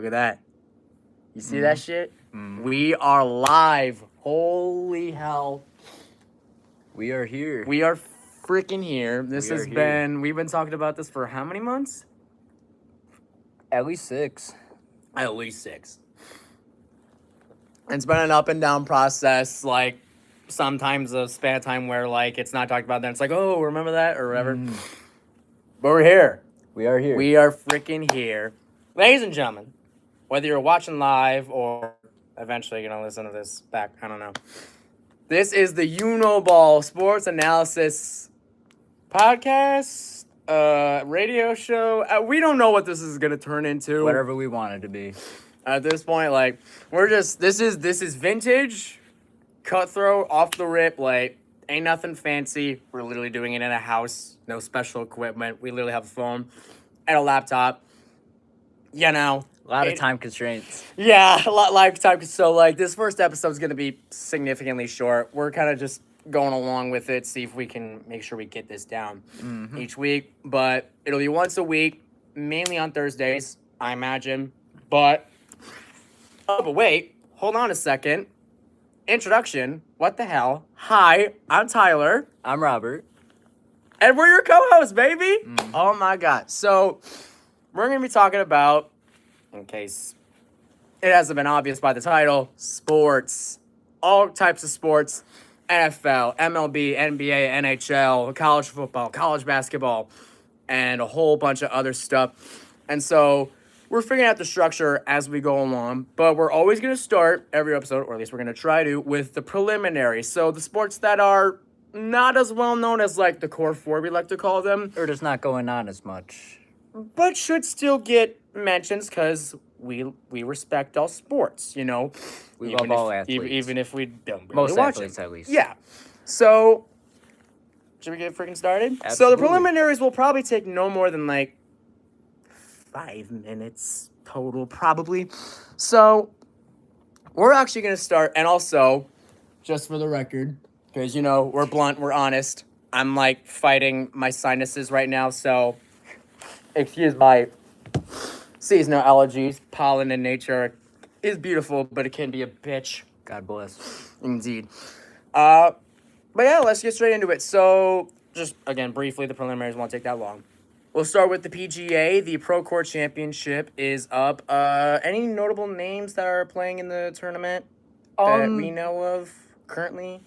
Look at that. You see that shit? We are live. Holy hell. We are here. We are freaking here. We've been talking about this for how many months? At least 6. At least 6. It's been an up and down process, like sometimes a span of time where like it's not talked about, then it's like, oh, remember that or whatever. But we're here. We are here. We are freaking here. Ladies and gentlemen, whether you're watching live or eventually you're going to listen to this back, I don't know. This is the Ball Sports Analysis Podcast, radio show. We don't know what this is going to turn into. Whatever we want it to be. At this point, like, this is vintage, cutthroat, off the rip, like, ain't nothing fancy. We're literally doing it in a house, no special equipment. We literally have a phone and a laptop. You know. A lot of time constraints. Yeah, a lot of time. So, like, this first episode is going to be significantly short. We're kind of just going along with it, see if we can make sure we get this down each week. But it'll be once a week, mainly on Thursdays, I imagine. But wait, hold on a second. Introduction. What the hell? Hi, I'm Tyler. I'm Robert. And we're your co-hosts, baby. Oh, my God. So, we're going to be talking about, in case it hasn't been obvious by the title, sports. All types of sports. NFL, MLB, NBA, NHL, college football, college basketball, and a whole bunch of other stuff. And so, we're figuring out the structure as we go along, but we're always going to start every episode, or at least we're going to try to, with the preliminaries. So the sports that are not as well known as like the core four, we like to call them. Or just not going on as much. But should still get mentions because we respect all sports, you know. We love all athletes. Even if we don't really Most watch athletes, it. at least. Yeah. So, should we get freaking started? Absolutely. So the preliminaries will probably take no more than like 5 minutes total, probably. So, we're actually going to start, and also, just for the record, because, you know, we're blunt, we're honest. I'm, like, fighting my sinuses right now, so excuse my seasonal allergies. Pollen in nature is beautiful, but it can be a bitch. God bless. Indeed. But yeah, let's get straight into it. So, just, again, briefly, the preliminaries won't take that long. We'll start with the PGA. The Pro Court Championship is up. Any notable names that are playing in the tournament that we know of currently?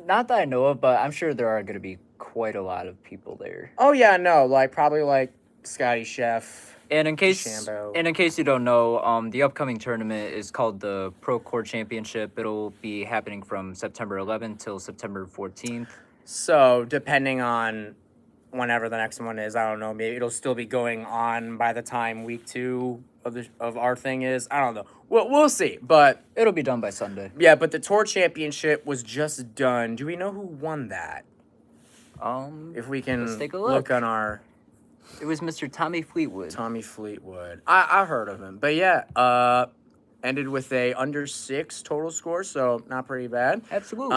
Not that I know of, but I'm sure there are going to be quite a lot of people there. Oh, yeah, no. Like, probably, like, Scotty Chef. And in case DeChambeau. you don't know, the upcoming tournament is called the Pro Court Championship. It'll be happening from September 11th till September 14th. So, depending on whenever the next one is, I don't know, maybe it'll still be going on by the time week 2 of our thing is. I don't know. We'll see, but It'll be done by Sunday. yeah, but the Tour Championship was just done. Do we know who won that? If we can let's take a look look. on our It was Mr. Tommy Fleetwood. Tommy Fleetwood. I heard of him. But yeah, ended with a under 6 total score, so not pretty bad. Absolutely.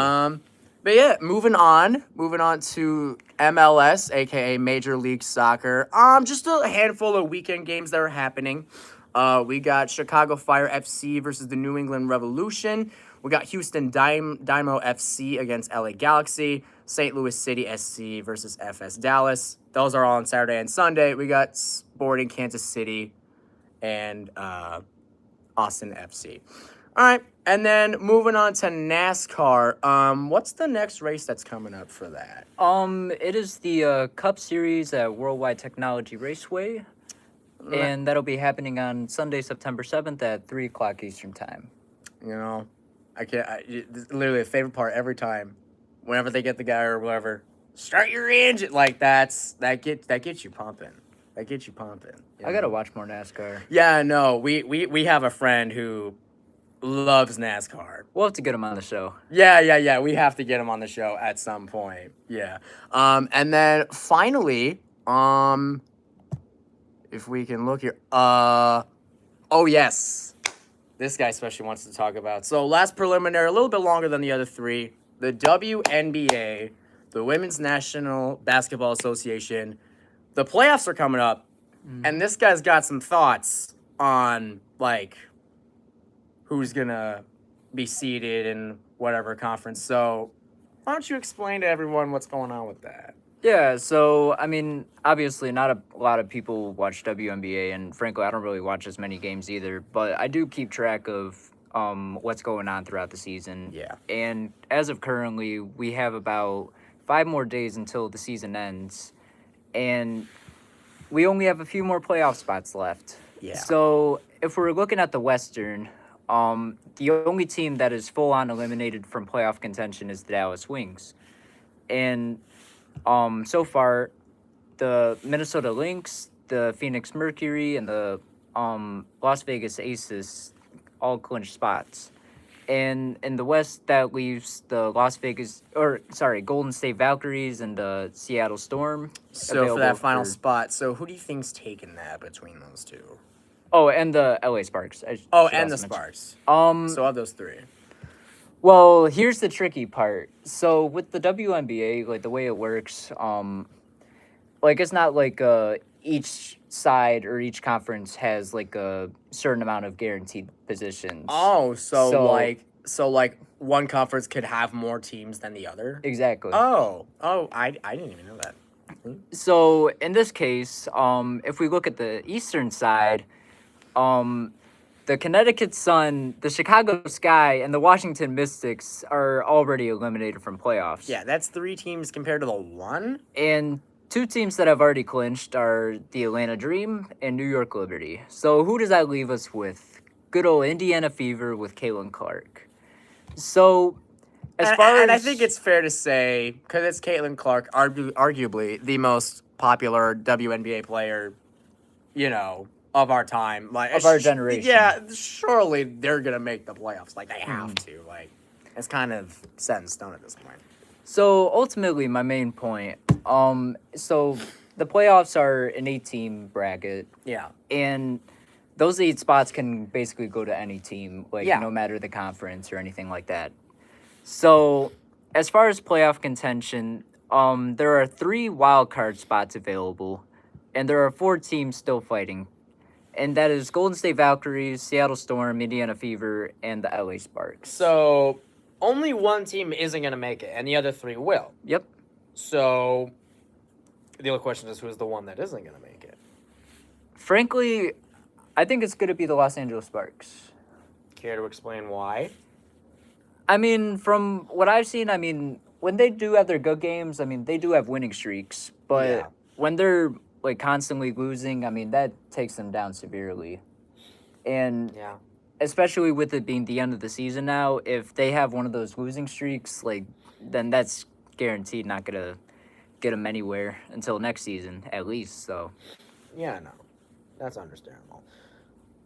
But yeah, moving on to MLS, aka Major League Soccer. Just a handful of weekend games that are happening. We got Chicago Fire FC versus the New England Revolution. We got Houston Dynamo FC against LA Galaxy. St. Louis City SC versus FS Dallas. Those are all on Saturday and Sunday. We got Sporting Kansas City and Austin FC. All right, and then moving on to NASCAR. What's the next race that's coming up for that? It is the Cup Series at Worldwide Technology Raceway, and that'll be happening on Sunday, September 7th at 3 o'clock Eastern Time. You know, it's literally a favorite part every time. Whenever they get the guy or whatever, start your engine. Like that gets you pumping. That gets you pumping. I gotta watch more NASCAR. Yeah, no, we have a friend who loves NASCAR. We'll have to get him on the show. Yeah. We have to get him on the show at some point. Yeah. And then finally, if we can look here. Oh yes. This guy especially wants to talk about. So last preliminary, a little bit longer than the other 3. The WNBA, the Women's National Basketball Association. The playoffs are coming up, and this guy's got some thoughts on like who's gonna be seated in whatever conference. So why don't you explain to everyone what's going on with that? Yeah, so I mean, obviously, not a lot of people watch WNBA, and frankly, I don't really watch as many games either. But I do keep track of what's going on throughout the season. Yeah. And as of currently, we have about 5 more days until the season ends, and we only have a few more playoff spots left. Yeah. So if we're looking at the Western, the only team that is full on eliminated from playoff contention is the Dallas Wings, and so far, the Minnesota Lynx, the Phoenix Mercury, and the Las Vegas Aces all clinch spots. And in the West, that leaves the Golden State Valkyries and the Seattle Storm. So for available that final spot, so who do you think's taking that between those two? Oh, and the LA Sparks. And the also mention. Sparks. Um, So of those three. Well, here's the tricky part. So with the WNBA, like the way it works, like it's not like each side or each conference has like a certain amount of guaranteed positions. Oh, so like one conference could have more teams than the other? Exactly. I didn't even know that. So in this case, if we look at the eastern side, the Connecticut Sun, the Chicago Sky, and the Washington Mystics are already eliminated from playoffs. Yeah, that's 3 teams compared to the 1? And 2 teams that have already clinched are the Atlanta Dream and New York Liberty. So who does that leave us with? Good old Indiana Fever with Caitlin Clark. So as far as... I think it's fair to say, because it's Caitlin Clark, arguably the most popular WNBA player, of our time, like of our generation. Yeah, surely they're gonna make the playoffs. Like they have to. Like it's kind of set in stone at this point. So ultimately, my main point. So the playoffs are an 8-team bracket. Yeah. And those 8 spots can basically go to any team, like no matter the conference or anything like that. So as far as playoff contention, there are 3 wild card spots available, and there are 4 teams still fighting. And that is Golden State Valkyries, Seattle Storm, Indiana Fever, and the LA Sparks. So only one team isn't going to make it, and the other 3 will. Yep. So the only question is who's the one that isn't going to make it? Frankly, I think it's going to be the Los Angeles Sparks. Care to explain why? I mean, from what I've seen, when they do have their good games, they do have winning streaks. But when they're like constantly losing, that takes them down severely. And especially with it being the end of the season now, if they have one of those losing streaks, then that's guaranteed not gonna get them anywhere until next season at least. So yeah, no, that's understandable.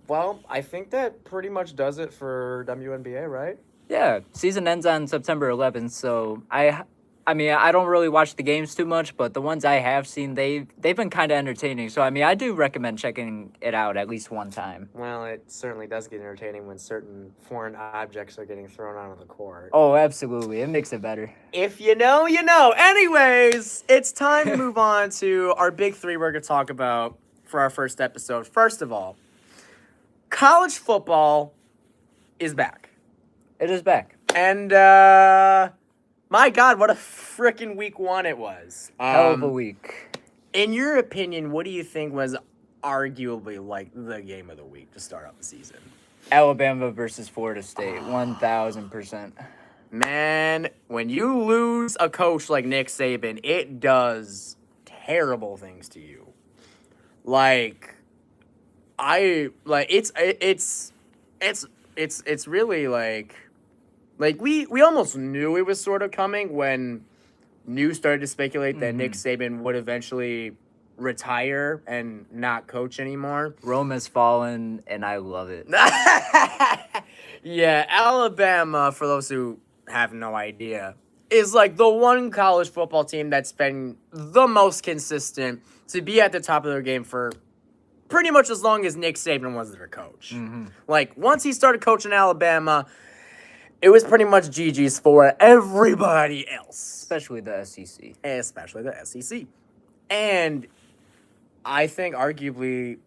Well, I think that pretty much does it for WNBA, right? Yeah, season ends on September 11th, so I don't really watch the games too much, but the ones I have seen, they've been kind of entertaining. So, I do recommend checking it out at least one time. Well, it certainly does get entertaining when certain foreign objects are getting thrown onto the court. Oh, absolutely. It makes it better. If you know, you know. Anyways, it's time to move on to our big 3 we're going to talk about for our first episode. First of all, college football is back. It is back. And, my God, what a freaking week 1 it was. Hell of a week. In your opinion, what do you think was arguably the game of the week to start off the season? Alabama versus Florida State, 1,000%. Man, when you lose a coach like Nick Saban, it does terrible things to you. It's really we almost knew it was sort of coming when news started to speculate that Nick Saban would eventually retire and not coach anymore. Rome has fallen, and I love it. Yeah, Alabama, for those who have no idea, is the one college football team that's been the most consistent to be at the top of their game for pretty much as long as Nick Saban was their coach. Once he started coaching Alabama, it was pretty much GG's for everybody else. Especially the SEC. And I think arguably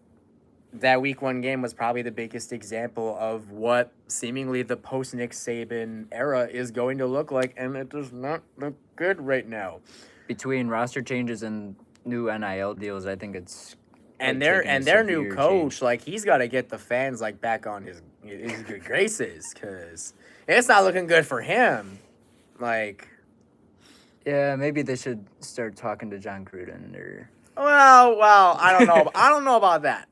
that week 1 game was probably the biggest example of what seemingly the post Nick Saban era is going to look like, and it does not look good right now. Between roster changes and new NIL deals, I think it's And like, their taking a and their new severe coach, change. like, he's got to get the fans like back on his good graces, because it's not looking good for him. Like, Yeah, maybe they should start talking to John Gruden or. well, I don't know. I don't know about that.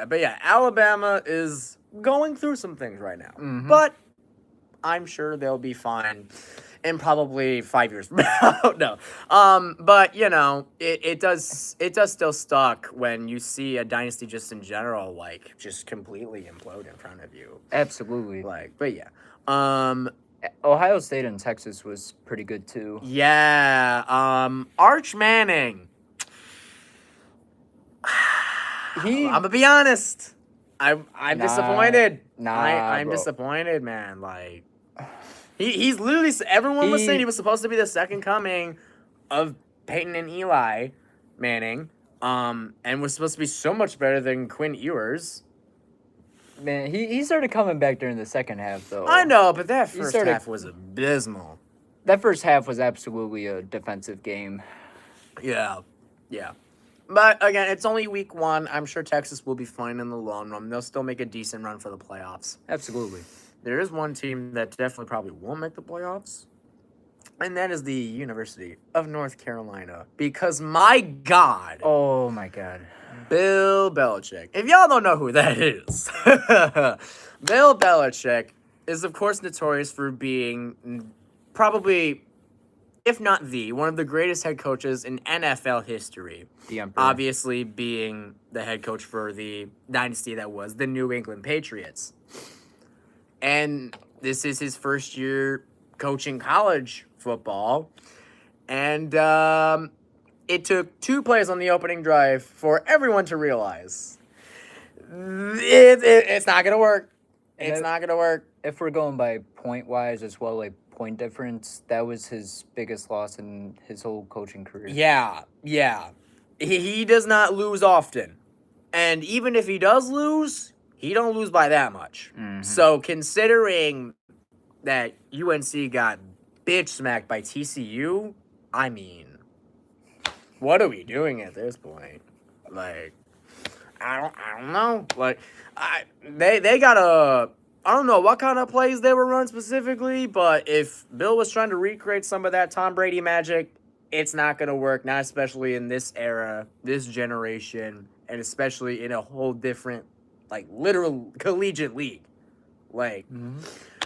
But yeah, Alabama is going through some things right now. Mhm. But I'm sure they'll be fine in probably 5 years from now. No. But you know, it does still suck when you see a dynasty just in general, like, just completely implode in front of you. Absolutely. Like, but yeah. Ohio State and Texas was pretty good too. Yeah. Arch Manning. He I'm gonna be honest. I'm disappointed. I'm bro. disappointed, man. Like, he's literally, everyone was saying he was supposed to be the second coming of Peyton and Eli Manning, and was supposed to be so much better than Quinn Ewers. Man, he started coming back during the second half though. I know, but that first started- half was abysmal. That first half was absolutely a defensive game. Yeah. But again, it's only week 1. I'm sure Texas will be fine in the long run. They'll still make a decent run for the playoffs. Absolutely. There is one team that definitely probably won't make the playoffs, and that is the University of North Carolina. Because, my God, Oh my God. Bill Belichick. If y'all don't know who that is, Bill Belichick is, of course, notorious for being probably, if not one of the greatest head coaches in NFL history. The Emperor. Obviously being the head coach for the dynasty that was the New England Patriots. And this is his first year coaching college football. And it took 2 plays on the opening drive for everyone to realize it's not going to work. It's not going to work. If we're going by point-wise as well, like point difference, that was his biggest loss in his whole coaching career. Yeah. He does not lose often. And even if he does lose, he don't lose by that much. Mhm. So considering that UNC got bitch smacked by TCU, I mean, what are we doing at this point? Like, I don't know. Like, they got I don't know what kind of plays they were running specifically, but if Bill was trying to recreate some of that Tom Brady magic, it's not going to work, not especially in this era, this generation, and especially in a whole different, like, literal collegiate league. Like,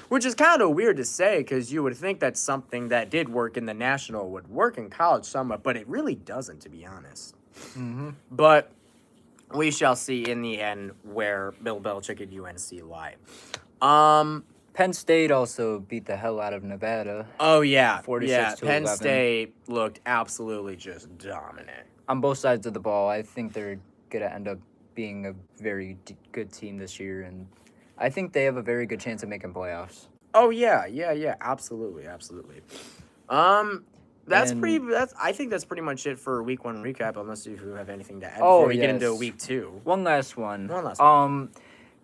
which is kind of weird to say, because you would think that something that did work in the national would work in college somewhat, but it really doesn't, to be honest. But we shall see in the end where Bill Belichick and UNC lie. Penn State also beat the hell out of Nevada. Oh, yeah. 46 to Penn 11. State looked absolutely just dominant. On both sides of the ball, I think they're going to end up being a very good team this year, and I think they have a very good chance of making playoffs. Oh, yeah. Absolutely. I think that's pretty much it for week 1 recap, unless you have anything to add before we get into week 2. One last one. One last one.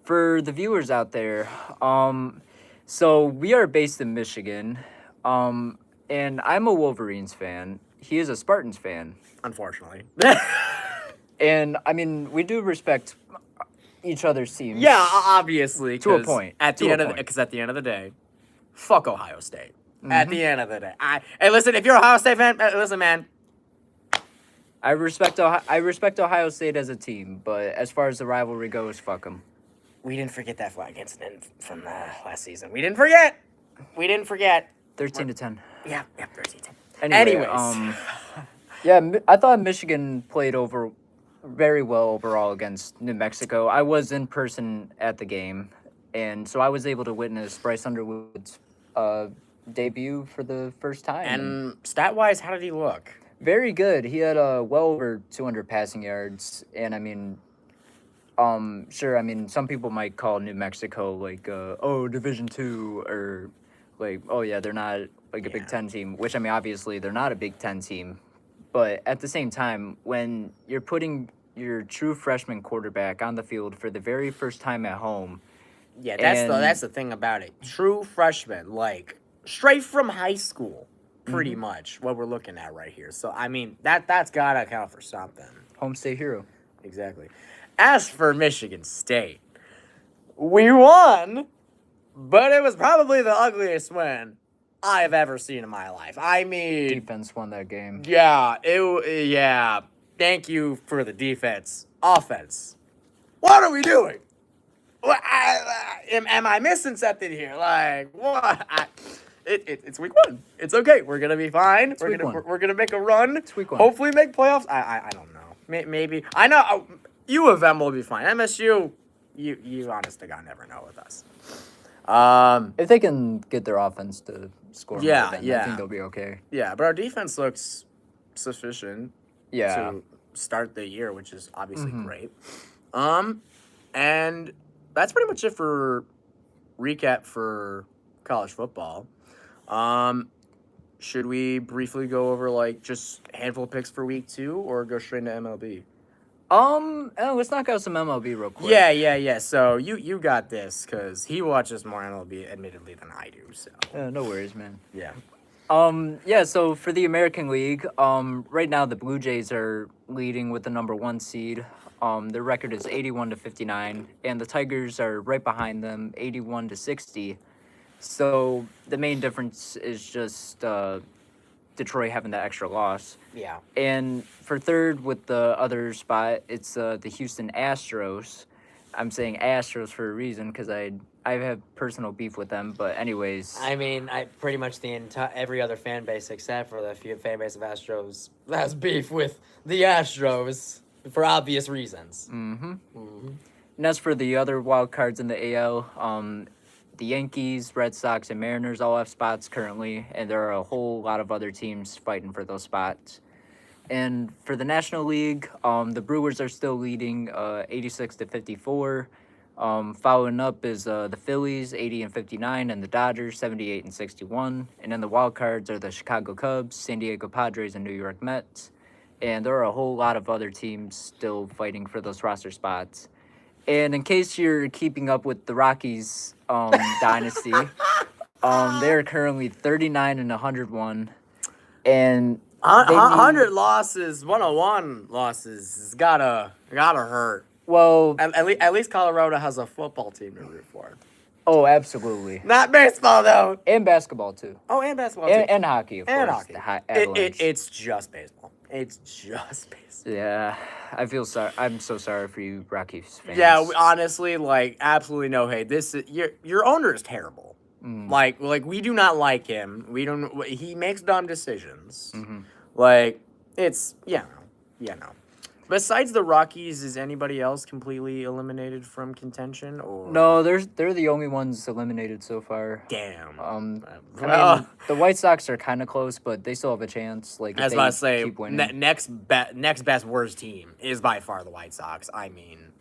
For the viewers out there, so we are based in Michigan, and I'm a Wolverines fan. He is a Spartans fan. Unfortunately. And, I mean, we do respect each other's teams. Yeah, obviously. To a point. Because at the end of the day, fuck Ohio State. At the end of the day. Hey, listen, if you're an Ohio State fan, listen, man. I respect Ohio State as a team, but as far as the rivalry goes, fuck them. We didn't forget that flag incident from last season. We didn't forget. 13-10. Yeah, 13-10. Anyways, Anyways. I thought Michigan played very well overall against New Mexico. I was in person at the game, and so I was able to witness Bryce Underwood's debut for the first time. And stat-wise, how did he look? Very good. He had well over 200 passing yards, and I mean, sure. I mean, some people might call New Mexico like, Division II, or like, oh yeah, they're not like a Big Ten team. Which I mean, obviously, they're not a Big Ten team, but at the same time, when you're putting your true freshman quarterback on the field for the very first time at home. Yeah, And- that's the thing about it. True freshman, like straight from high school, pretty Mm-hmm. much what we're looking at right here. So I mean that's gotta count for something. Home state hero. Exactly. As for Michigan State, we won, but it was probably the ugliest win I've ever seen in my life. I mean, Defense won that game. yeah, yeah. Thank you for the defense. Offense. What are we doing? Am I missing something here? Like what? It's week 1. It's okay. We're gonna be fine. We're gonna make a run. It's week 1. Hopefully make playoffs. I don't know. Maybe I know U of M will be fine. MSU, you honest to God never know with us. If they can get their offense to score more, Yeah, then yeah. I think they'll be okay. Yeah, but our defense looks sufficient Yeah. to start the year, which is obviously Mhm. great. And that's pretty much it for recap for college football. Should we briefly go over like just a handful of picks for week 2 or go straight into MLB? Let's knock out some MLB real quick. Yeah. So you got this because he watches more MLB admittedly than I do. So No worries, man. yeah. Yeah, so for the American League, right now the Blue Jays are leading with the number 1 seed. Their record is 81-59, and the Tigers are right behind them, 81-60. So the main difference is just Detroit having that extra loss. Yeah. And for third with the other spot, it's the Houston Astros. I'm saying Astros for a reason because I have personal beef with them. But anyways, I mean, I pretty much the entire every other fan base except for the few fan base of Astros has beef with the Astros for obvious reasons. and as for the other wild cards in the AL, the Yankees, Red Sox, and Mariners all have spots currently, and there are a whole lot of other teams fighting for those spots. And for the National League, the Brewers are still leading 86-54. Following up is the Phillies, 80-59, and the Dodgers, 78-61. And then the wild cards are the Chicago Cubs, San Diego Padres, and New York Mets. And there are a whole lot of other teams still fighting for those roster spots. And in case you're keeping up with the Rockies dynasty, they're currently 39-101. And they need- 100 losses, 101 losses is gotta hurt. well, At least Colorado has a football team to root for. oh, absolutely. Not baseball though. And basketball, too. Oh, and basketball too. And hockey, of And course. hockey. The Avalanche. It's just baseball. It's just baseball. Yeah, I feel sorry. I'm so sorry for you Rockies fans. Yeah, honestly, like absolutely no hate. This is, your owner is terrible. Like we do not like him. We don't. He makes dumb decisions. Like it's no. Besides the Rockies, is anybody else completely eliminated from contention? Or No, they're the only ones eliminated so far. damn. I mean, Well, the White Sox are kind of close, but they still have a chance. Like, if I was they about to say, keep winning. next best worst team is by far the White Sox. I mean,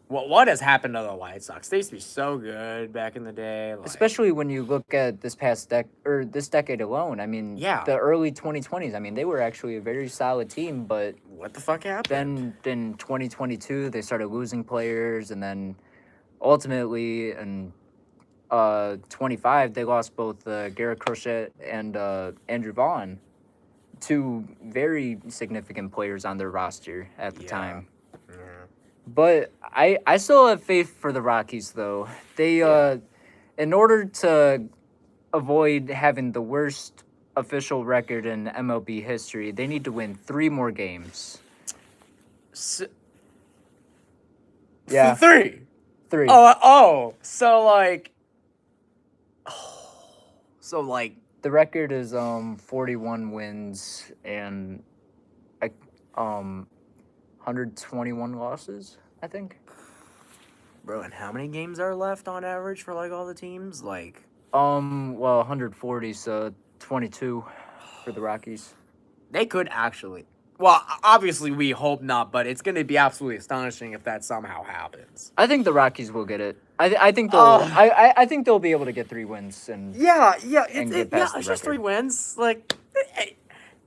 what has happened to the White Sox? They used to be so good back in the day. Like, Especially when you look at this this decade alone. I mean, Yeah. the early 2020s. I mean, they were actually a very solid team, but what the fuck happened? then in 2022 they started losing players, and then ultimately in 25 they lost both Garrett Crochet and Andrew Vaughn, 2 very significant players on their roster at the time. But I still have faith for the Rockies, though. They in order to avoid having the worst official record in MLB history, they need to win 3 more games. Yeah. 3. 3. So like, The record is 41 wins and 121 losses, I think. bro, and how many games are left on average for like all the teams? Like, Well, 140, so 22 for the Rockies. they could actually. Well, obviously we hope not, but it's going to be absolutely astonishing if that somehow happens. I think the Rockies will get it. I think they'll. Oh. I think they'll be able to get 3 wins and. Yeah, And get past the it's just record. 3 wins. Like,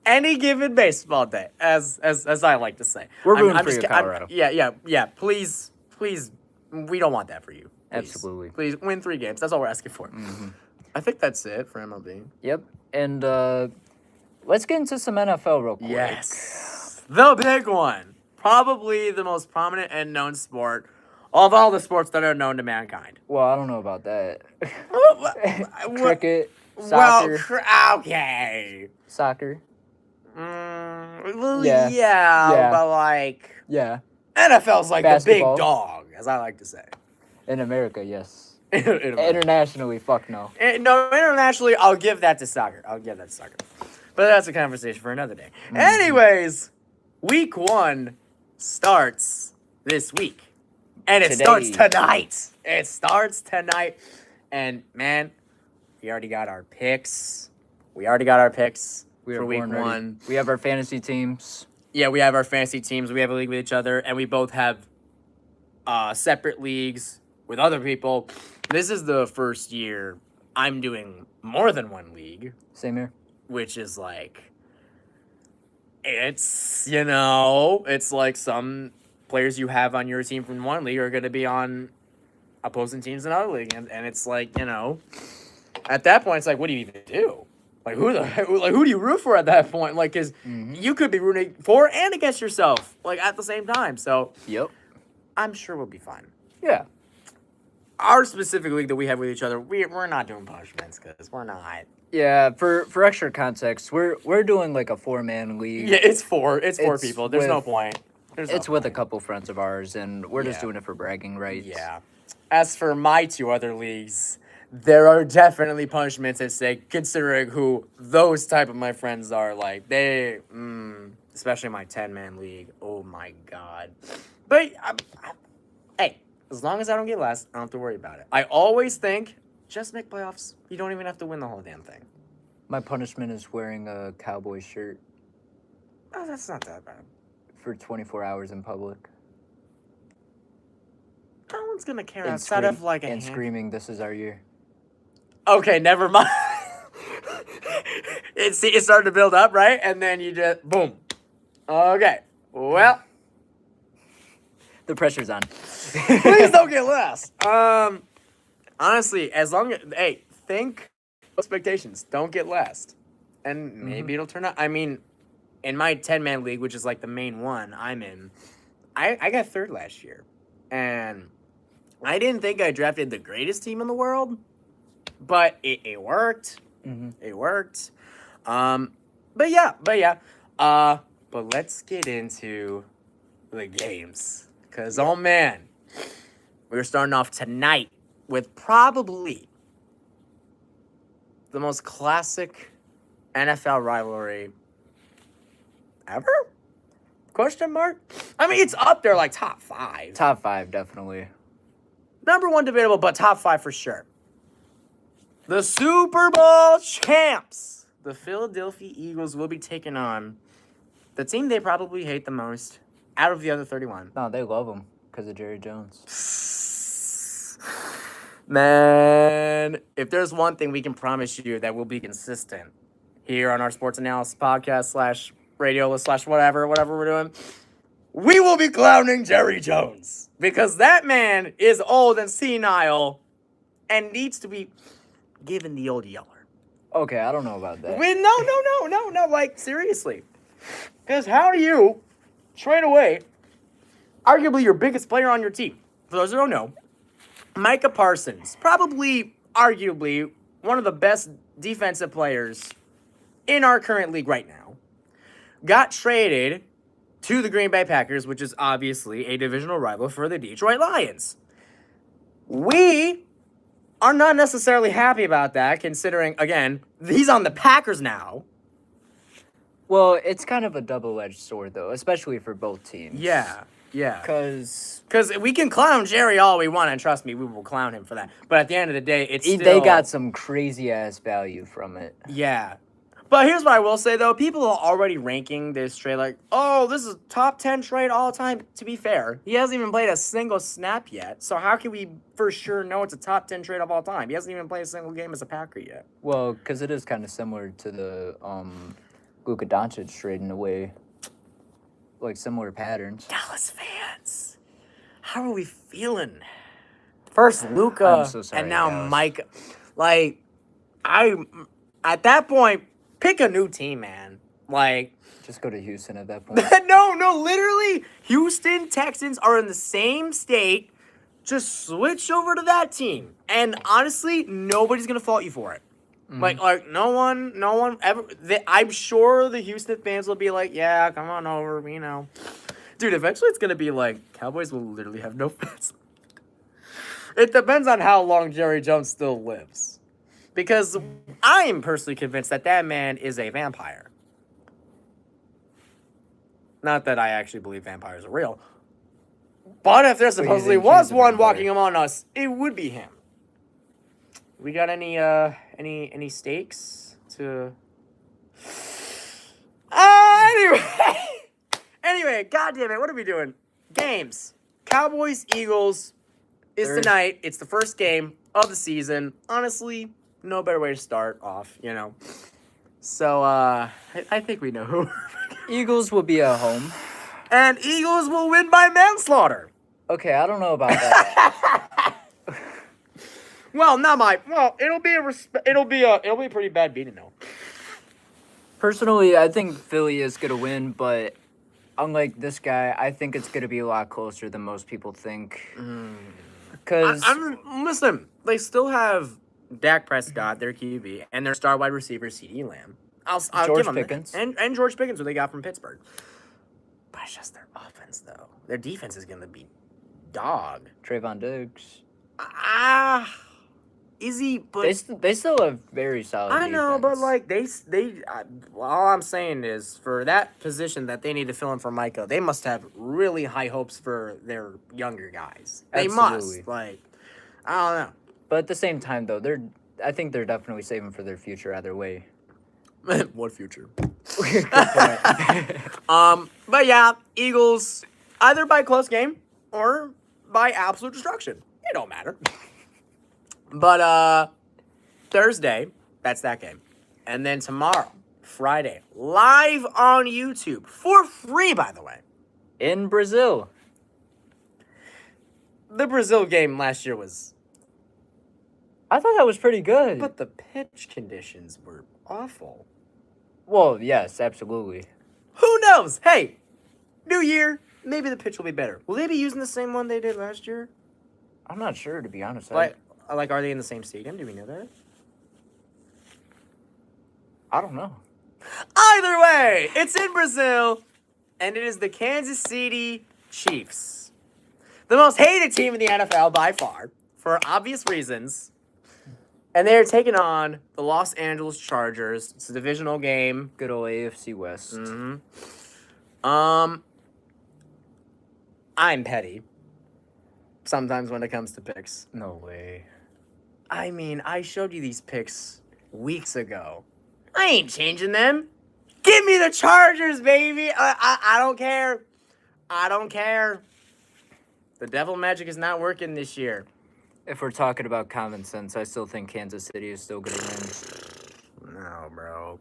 any given baseball day, as I like to say. We're rooting I'm for just you, ki- I'm- Colorado. Yeah. Please, we don't want that for you. Please. Absolutely. Please win 3 games. That's all we're asking for. I think that's it for MLB. Yep. And let's get into some NFL real quick. Yes. The big one. Probably the most prominent and known sport of all the sports that are known to mankind. Well, I don't know about that. What- Cricket, soccer, Okay. soccer. Well, Yeah. Yeah. but like Yeah. NFL's like Basketball. the big dog, as I like to say. In America, yes. In America. Internationally, fuck no. No, internationally, I'll give that to soccer. But that's a conversation for another day. Anyways, week 1 starts this week. And it Today. starts tonight. It starts tonight. And man, we already got our picks. We for are week born ready. 1. We have our fantasy teams. Yeah, we have our fantasy teams. We have a league with each other, and we both have separate leagues with other people. This is the first year I'm doing more than one league, Same here. which is like, it's like some players you have on your team from one league are going to be on opposing teams in another league, and it's like, at that point, it's like, what do you even do? Like, who do you root for at that point? Like, because you could be rooting for and against yourself, like, at the same time. So, Yep. I'm sure we'll be fine. Yeah. Our specific league that we have with each other, we're not doing punishments because we're not. Yeah, for extra context, we're doing like a 4-man league. Yeah, it's four It's people. There's no with- point. It's with a couple friends of ours, and we're just Yeah. doing it for bragging rights. Yeah. As for my 2 other leagues, there are definitely punishments at stake, considering who those type of my friends are. Like, especially my 10-man league. Oh, my God. But, hey, as long as I don't get last, I don't have to worry about it. I always think, just make playoffs. You don't even have to win the whole damn thing. My punishment is wearing a cowboy shirt Oh, that's not that bad. for 24 hours in public. No one's going to care And outside of, like, a and hand- screaming, "This is our year." Okay, never mind. It started to build up, right? And then you just, boom. Okay, well, The pressure's on. please don't get last. Honestly, as long as, hey, think expectations. Don't get last. And maybe it'll turn out. I mean, in my 10-man league, which is like the main one I'm in, I got 3rd last year. And I didn't think I drafted the greatest team in the world, but it worked. It worked. But yeah. But let's get into the games. Because, oh man, we're starting off tonight with probably the most classic NFL rivalry ever? Question mark? I mean, it's up there like top 5. Top 5, definitely. Number 1 debatable, but top 5 for sure. The Super Bowl champs, the Philadelphia Eagles, will be taking on the team they probably hate the most out of the other 31. No, they love him because of Jerry Jones. Man, if there's one thing we can promise you that will be consistent here on our sports analysis podcast / radio / whatever we're doing, we will be clowning Jerry Jones because that man is old and senile and needs to be given the old yeller. Okay, I don't know about that. No, like, seriously. Because how do you trade away arguably your biggest player on your team? For those who don't know, Micah Parsons, probably, arguably, one of the best defensive players in our current league right now, got traded to the Green Bay Packers, which is obviously a divisional rival for the Detroit Lions. We are not necessarily happy about that, considering, again, he's on the Packers now. Well, it's kind of a double-edged sword, though, especially for both teams. Yeah. Because Because we can clown Jerry all we want, and trust me, we will clown him for that. But at the end of the day, it's still... they got some crazy-ass value from it. Yeah. But here's what I will say, though. People are already ranking this trade like, oh, this is top 10 trade all time. To be fair, he hasn't even played a single snap yet. So how can we for sure know it's a top 10 trade of all time? He hasn't even played a single game as a Packer yet. Well, because it is kind of similar to the Luka Doncic trading away, like similar patterns. Dallas fans, how are we feeling? First I'm Luka, so sorry, and now Dallas. Micah. Like, at that point, pick a new team, man. Like, Just go to Houston at that point. no, literally, Houston Texans are in the same state. Just switch over to that team, and honestly, nobody's gonna fault you for it. Like no one ever. I'm sure the Houston fans will be like, yeah, come on over, you know. Dude, eventually it's gonna be like Cowboys will literally have no fans. It depends on how long Jerry Jones still lives, because I am personally convinced that that man is a vampire. Not that I actually believe vampires are real, but if there supposedly think was he's a one vampire? walking among us, it would be him. We got any stakes to? Anyway, goddamn it, what are we doing? Games. Cowboys Eagles is Third. tonight. It's the first game of the season. Honestly, no better way to start off, you know. So I think we know who. Eagles will be at home. And Eagles will win by manslaughter. Okay, I don't know about that. Well, not my. Well, it'll be a pretty bad beating though. Personally, I think Philly is gonna win, but unlike this guy, I think it's gonna be a lot closer than most people think. Because Listen, they still have Dak Prescott, their QB, and their star wide receiver, CeeDee Lamb. I'll George give them Pickens. that. And George Pickens, who they got from Pittsburgh. But it's just their offense, though. Their defense is gonna be dog. Trayvon Diggs, Is he? But they still have very solid. I know, but defense. like all I'm saying is for that position that they need to fill in for Micah, they must have really high hopes for their younger guys. They Absolutely. must. Like, I don't But at the same time, though, I think they're definitely saving for their future either way. know. What future? Good point. But yeah, Eagles either by close game or by absolute destruction. It don't matter. But Thursday, that's that game. And then tomorrow, Friday, live on YouTube for free, by the way. In Brazil. The Brazil game last year was, I thought that was pretty good. but the pitch conditions were awful. Well, yes, absolutely. Who knows? Hey, new year, maybe the pitch will be better. Will they be using the same one they did last year? I'm not sure, to be honest. Like, are they in the same stadium? Do we know that? I don't know. Either way, it's in Brazil, and it is the Kansas City Chiefs. The most hated team in the NFL by far, for obvious reasons. And they're taking on the Los Angeles Chargers. It's a divisional game. Good old AFC West. I'm petty. Sometimes when it comes to picks. No way. I mean, I showed you these picks weeks ago. I ain't changing them. Give me the Chargers, baby. I don't care. I don't care. The devil magic is not working this year. If we're talking about common sense, I still think Kansas City is still going to win. No, bro.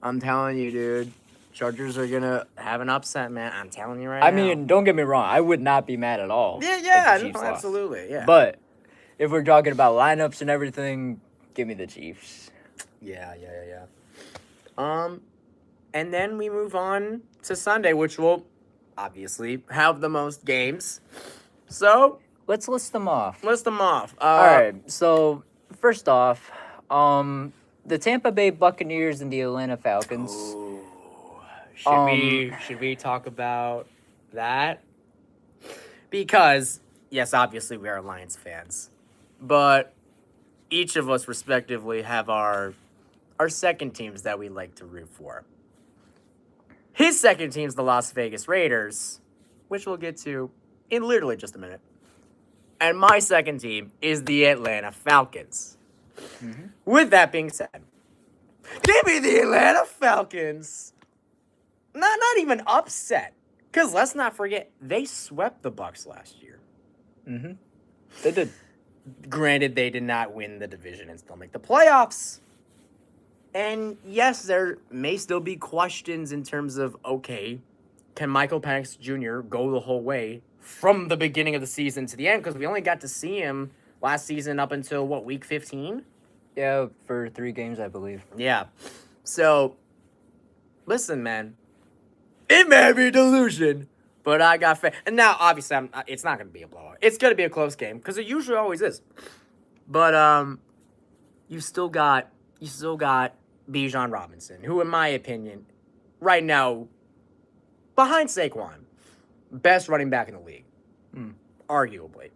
I'm telling you, dude. Chargers are going to have an upset, man. I'm telling you right now. I mean, don't get me wrong. I would not be mad at all. Yeah, if yeah, the Chiefs no, lost. absolutely, yeah. But if we're talking about lineups and everything, give me the Chiefs. Yeah. And then we move on to Sunday, which will obviously have the most games. So, Let's list them off. list them off. All right. So, first off, the Tampa Bay Buccaneers and the Atlanta Falcons. Should we talk about that? Because, yes, obviously we are Lions fans. But each of us respectively have our second teams that we like to root for. His second team's the Las Vegas Raiders, which we'll get to in literally just a minute. And my second team is the Atlanta Falcons. With that being said, give me the Atlanta Falcons. Not even upset. Because let's not forget, they swept the Bucs last year. They did. Granted, they did not win the division and still make the playoffs. And yes, there may still be questions in terms of, okay, can Michael Penix Jr. go the whole way from the beginning of the season to the end? Because we only got to see him last season up until, what, week 15? Yeah, for 3 games, I believe. Yeah. So, listen, man. It may be delusion, but I got faith. And now, obviously, it's not going to be a blowout. It's going to be a close game, because it usually always is. But, you still got Bijan Robinson, who, in my opinion, right now, behind Saquon, best running back in the league, arguably.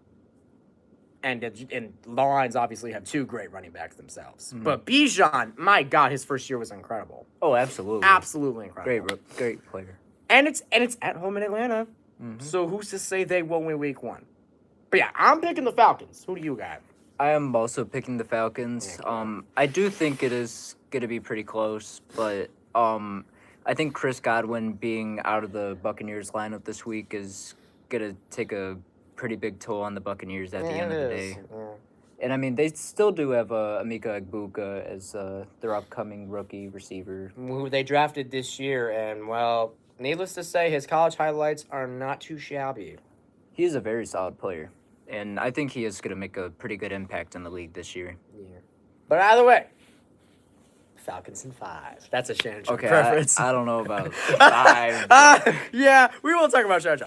And the Lions obviously have 2 great running backs themselves. But Bijan, my God, his first year was incredible. Oh, absolutely. Absolutely incredible. Great player. And it's at home in Atlanta. So who's to say they won't win week 1? But yeah, I'm picking the Falcons. Who do you got? I am also picking the Falcons. I do think it is going to be pretty close, but I think Chris Godwin being out of the Buccaneers lineup this week is going to take a pretty big toll on the Buccaneers at the end of the day. Yeah. And I mean, they still do have Micah Egbuka as their upcoming rookie receiver. Who they drafted this year, and well, needless to say, his college highlights are not too shabby. He is a very solid player, and I think he is going to make a pretty good impact in the league this year. Yeah. But either way, Falcons in 5. That's a Shannon Sharp Okay, preference. I don't know about 5. Yeah, we won't talk about Shut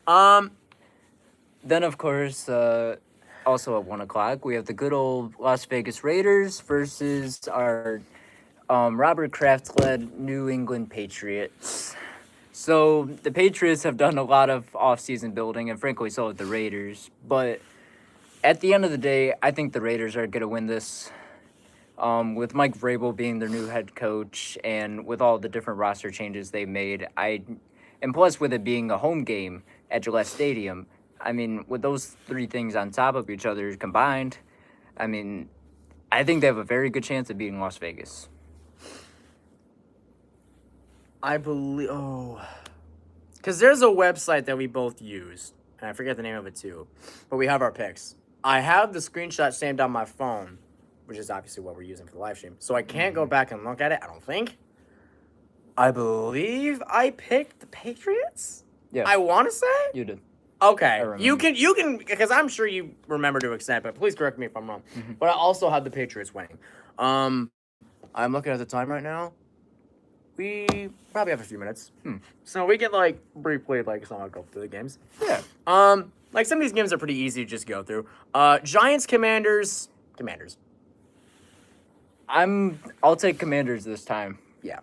up. Then, of course, also at 1 o'clock, we have the good old Las Vegas Raiders versus our Robert Kraft-led New England Patriots. So the Patriots have done a lot of offseason building, and frankly, so have the Raiders. But at the end of the day, I think the Raiders are going to win this. With Mike Vrabel being their new head coach, and with all the different roster changes they made, and plus with it being a home game at Gillette Stadium, I mean, with those 3 things on top of each other combined, I mean, I think they have a very good chance of beating Las Vegas. I believe... Oh. Because there's a website that we both use, and I forget the name of it too, but we have our picks. I have the screenshot saved on my phone, which is obviously what we're using for the live stream, so I can't go back and look at it, I don't think. I believe I picked the Patriots? Yeah. I want to say? You did. Okay, remember. you can, because I'm sure you remember to an extent, but please correct me if I'm wrong. But I also have the Patriots winning. I'm looking at the time right now. We probably have a few minutes, so we can briefly go through the games. Yeah. Some of these games are pretty easy to just go through. Giants, Commanders. I'll take Commanders this time. Yeah.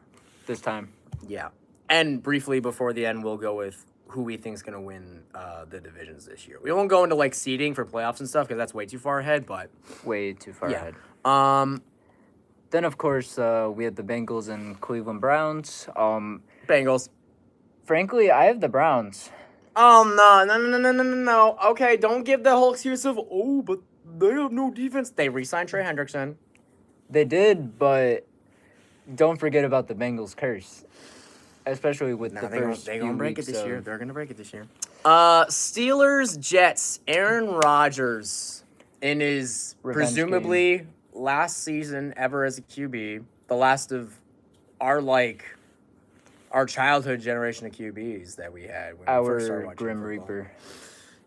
This time. Yeah. And briefly before the end, we'll go with who we think is going to win the divisions this year. We won't go into seeding for playoffs and stuff because that's way too far ahead, but Way too far yeah. ahead. Then, of course, we had the Bengals and Cleveland Browns. Bengals. Frankly, I have the Browns. Oh, no. Okay, don't give the whole excuse of, but they have no defense. They re-signed Trey Hendrickson. They did, but don't forget about the Bengals curse. Especially with the first They're few going to break it weeks this year. of- They're going to break it this year. Steelers, Jets. Aaron Rodgers in his Revenge presumably last season ever as a QB. The last of our childhood generation of QBs that we had when we first started Our watching Grim football. Reaper.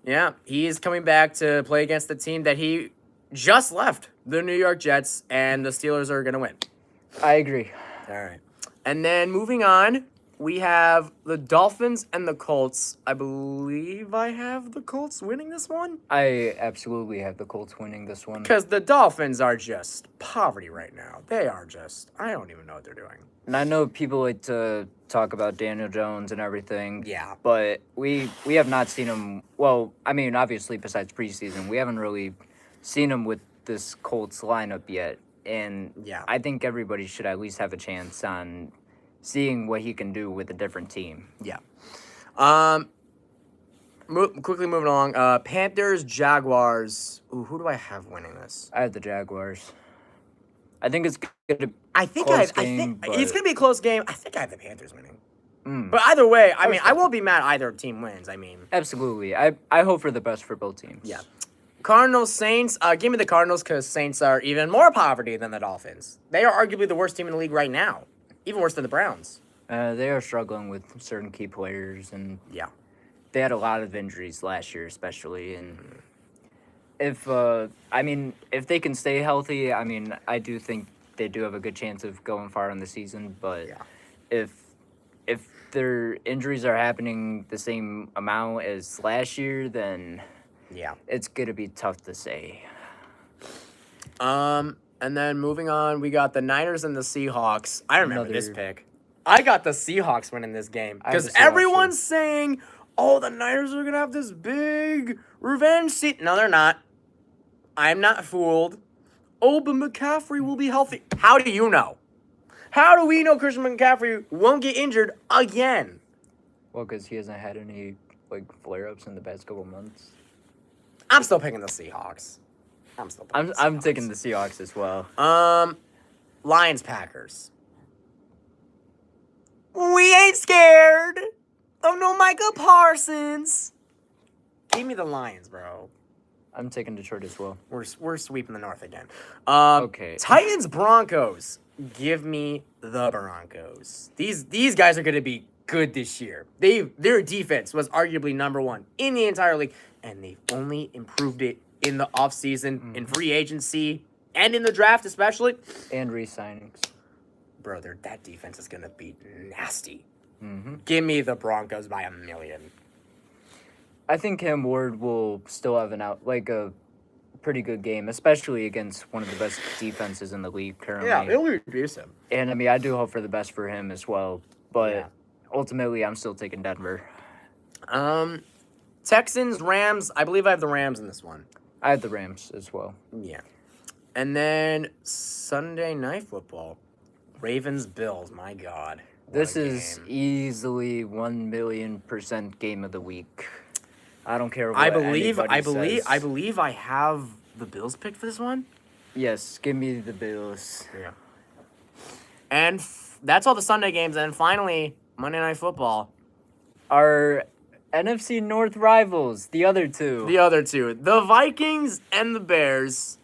Yeah, he is coming back to play against the team that he just left, the New York Jets, and the Steelers are going to win. I agree. All right. And then moving on, we have the Dolphins and the Colts. I believe I have the Colts winning this one. I absolutely have the Colts winning this one. Because the Dolphins are just poverty right now. They are just, I don't even know what they're doing. And I know people like to talk about Daniel Jones and everything. Yeah. But we have not seen him. Well, I mean, obviously, besides preseason, we haven't really seen him with this Colts lineup yet. And Yeah. I think everybody should at least have a chance on seeing what he can do with a different team. Yeah. Quickly moving along. Panthers, Jaguars. Ooh, who do I have winning this? I have the Jaguars. I think it's gonna. I think Close I game, think but- it's gonna be a close game. I think I have the Panthers winning. Mm, But either way, I won't be mad either team wins. I mean, absolutely. I hope for the best for both teams. yeah. Cardinals, Saints. Give me the Cardinals because Saints are even more poverty than the Dolphins. They are arguably the worst team in the league right now. Even worse than the Browns. They are struggling with certain key players, and Yeah. they had a lot of injuries last year, especially. And if they can stay healthy, I do think they do have a good chance of going far in the season. But Yeah. if their injuries are happening the same amount as last year, then Yeah. it's gonna be tough to say. And then moving on, we got the Niners and the Seahawks. I remember this Another- pick. I got the Seahawks winning this game I have because the Seahawks, everyone's saying, "Oh, the Niners are gonna have this big revenge seat." No, they're not. I'm not fooled. Oh, but McCaffrey will be healthy. How do you know? How do we know Christian McCaffrey won't get injured again? Well, because he hasn't had any flare-ups in the past couple months. I'm still picking the Seahawks. I'm taking the Seahawks as well. Lions Packers. We ain't scared of no Micah Parsons. Give me the Lions, bro. I'm taking Detroit as well. We're sweeping the North again. Okay. Titans Broncos. Give me the Broncos. These guys are gonna be good this year. Their defense was arguably number one in the entire league, and they've only improved it in the offseason, in free agency, and in the draft especially. And re-signings. Brother, that defense is gonna be nasty. Mm-hmm. Give me the Broncos by 1,000,000. I think Cam Ward will still have a pretty good game, especially against one of the best defenses in the league currently. Yeah, it'll reduce him. And I do hope for the best for him as well. But Yeah. ultimately, I'm still taking Denver. Texans, Rams. I believe I have the Rams in this one. I have the Rams as well. Yeah. And then Sunday Night Football. Ravens, Bills. My God. What This a is game. easily 1,000,000% game of the week. I don't care what I believe anybody says. I have the Bills picked for this one. Yes, give me the Bills. Yeah. And that's all the Sunday games. And finally, Monday Night Football. Our NFC North rivals, the other two. The other two, the Vikings and the Bears.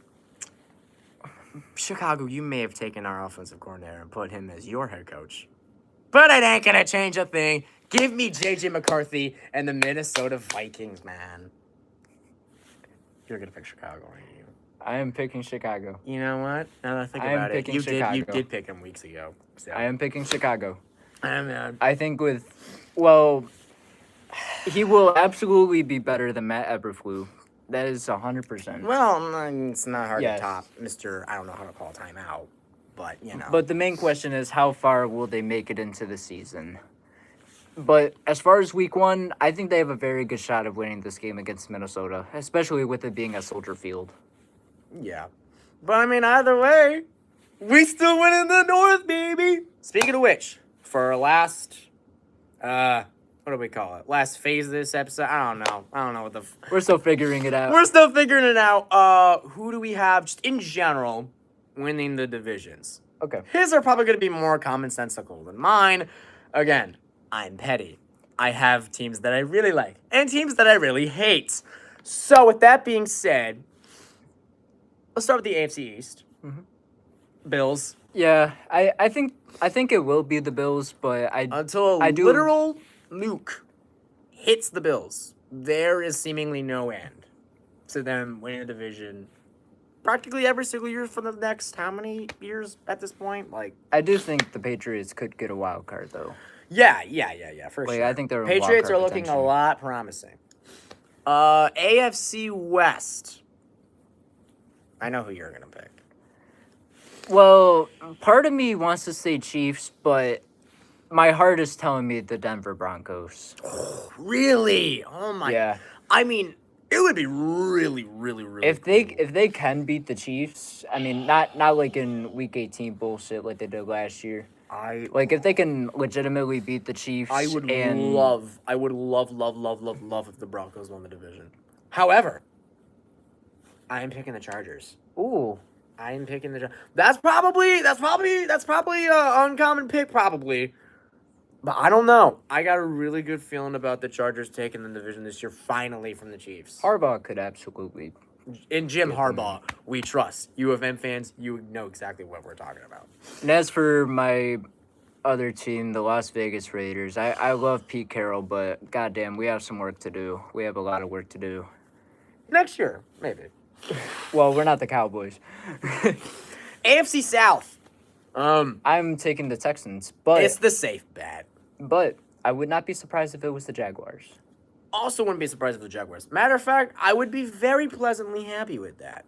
Chicago, you may have taken our offensive coordinator and put him as your head coach. But it ain't going to change a thing. Give me J.J. McCarthy and the Minnesota Vikings, man. You're going to pick Chicago, aren't you? I am picking Chicago. You know what? Now that I think I am about it, picking you Chicago. did pick him weeks ago. So. I am picking Chicago. Man. I think he will absolutely be better than Matt Eberflus. That is 100%. Well, it's not hard Yes. to top Mr. I don't know how to call a timeout, but, you know. But the main question is, how far will they make it into the season? But as far as week one, I think they have a very good shot of winning this game against Minnesota, especially with it being at Soldier Field. Yeah. But, I mean, either way, we still win in the North, baby. Speaking of which, for our last, what do we call it? Last phase of this episode? I don't know what the... We're still figuring it out. We're still figuring it out. Who do we have, just in general, winning the divisions? Okay. His are probably going to be more commonsensical than mine. Again, I'm petty. I have teams that I really like and teams that I really hate. So, with that being said, let's start with the AFC East. Mm-hmm. Bills. Yeah, I think it will be the Bills, but Until a literal nuke hits the Bills, there is seemingly no end to them winning the division practically every single year for the next how many years at this point? I do think the Patriots could get a wild card though. Yeah, for sure. I think they're in Patriots wild are card looking a contention. lot promising. AFC West. I know who you're gonna pick. Well, part of me wants to say Chiefs, but my heart is telling me the Denver Broncos. Really? Oh my. Yeah. I mean, it would be really, really, really. If they can beat the Chiefs, I mean, not like in Week 18 bullshit like they did last year. If they can legitimately beat the Chiefs, I would and love if the Broncos won the division. However, I am picking the Chargers. Ooh, I am picking the. That's probably an uncommon pick, probably. But I don't know. I got a really good feeling about the Chargers taking the division this year, finally, from the Chiefs. Harbaugh could absolutely In Jim Harbaugh, we trust. U of M fans, you know exactly what we're talking about. And as for my other team, the Las Vegas Raiders, I love Pete Carroll, but goddamn, we have some work to do. We have a lot of work to do. Next year, maybe. Well, we're not the Cowboys. AFC South. I'm taking the Texans, but It's the safe bet. I would not be surprised if it was the Jaguars. Also wouldn't be surprised if the Jaguars. Matter of fact, I would be very pleasantly happy with that.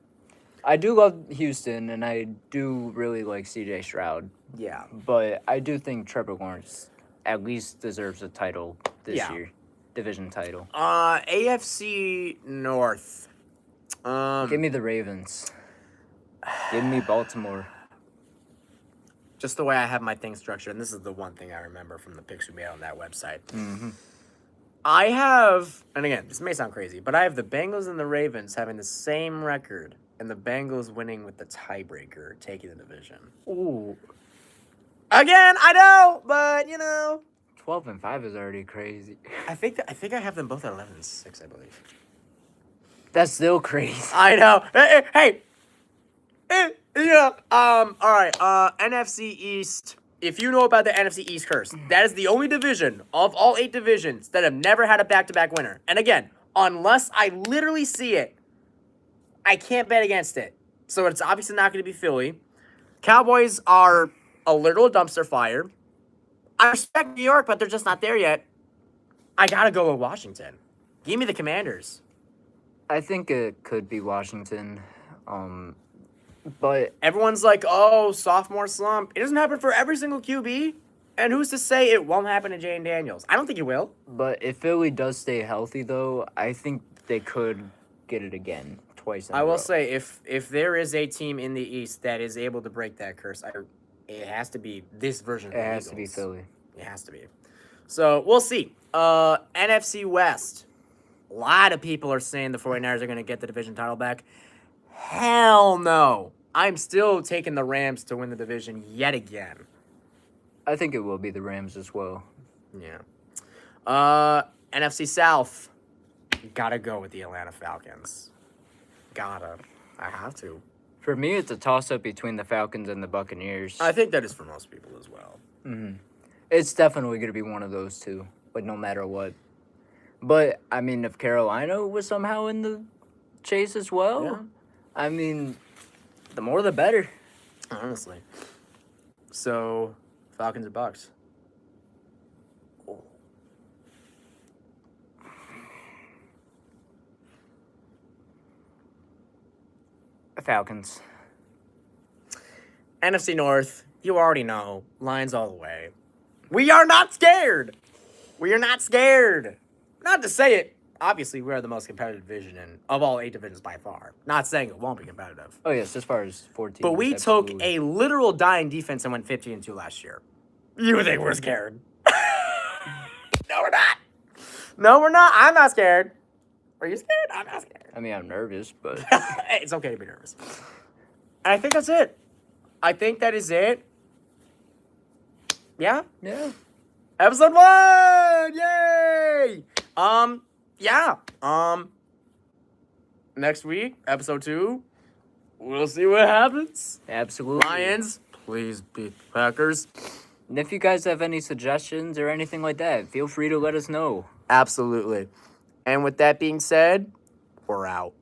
I do love Houston, and I do really like C.J. Stroud, Yeah. but I do think Trevor Lawrence at least deserves a title this Yeah. year, division title. AFC North. Give me the Ravens. Give me Baltimore. Just the way I have my thing structured, and this is the one thing I remember from the picks we made on that website. Mm-hmm. I have, and again, this may sound crazy, but I have the Bengals and the Ravens having the same record, and the Bengals winning with the tiebreaker, taking the division. Ooh, Again, I know, but 12-5 is already crazy. I think I have them both at 11-6, I believe. That's still crazy. I know. Hey. Yeah. All right. NFC East. If you know about the NFC East curse, that is the only division of all 8 divisions that have never had a back-to-back winner. And again, unless I literally see it, I can't bet against it. So it's obviously not going to be Philly. Cowboys are a literal dumpster fire. I respect New York, but they're just not there yet. I gotta go with Washington. Give me the Commanders. I think it could be Washington, but Everyone's like, oh, sophomore slump. It doesn't happen for every single QB. And who's to say it won't happen to Jane Daniels? I don't think it will. if Philly does stay healthy, though, I think they could get it again twice. In I a will row. say, if there is a team in the East that is able to break that curse, it has to be this version of It the has to be Eagles. Philly. It has to be. So, we'll see. NFC West. A lot of people are saying the 49ers are going to get the division title back. Hell no. I'm still taking the Rams to win the division yet again. I think it will be the Rams as well. Yeah. NFC South. Gotta go with the Atlanta Falcons. Gotta. I have to. For me, it's a toss-up between the Falcons and the Buccaneers. I think that is for most people as well. Mm-hmm. It's definitely going to be one of those two, like no matter what. But, I mean, if Carolina was somehow in the chase as well, Yeah. I mean, the more the better. Honestly. So, Falcons or Bucks? Falcons. NFC North, you already know. Lions all the way. We are not scared. We are not scared. Not to say it. Obviously, we are the most competitive division of all 8 divisions by far. Not saying it won't be competitive. Oh, yes, as far as 14. But we took a literal dying defense and went 15-2 last year. You think we're scared? No, we're not. No, we're not. I'm not scared. Are you scared? I'm not scared. I mean, I'm nervous, but It's okay to be nervous. And I think that's it. I think that is it. Yeah? yeah. Episode 1! Yay! Yeah. Next week, episode 2. We'll see what happens. Absolutely. Lions, please beat the Packers. And if you guys have any suggestions or anything like that, feel free to let us know. Absolutely. And with that being said, we're out.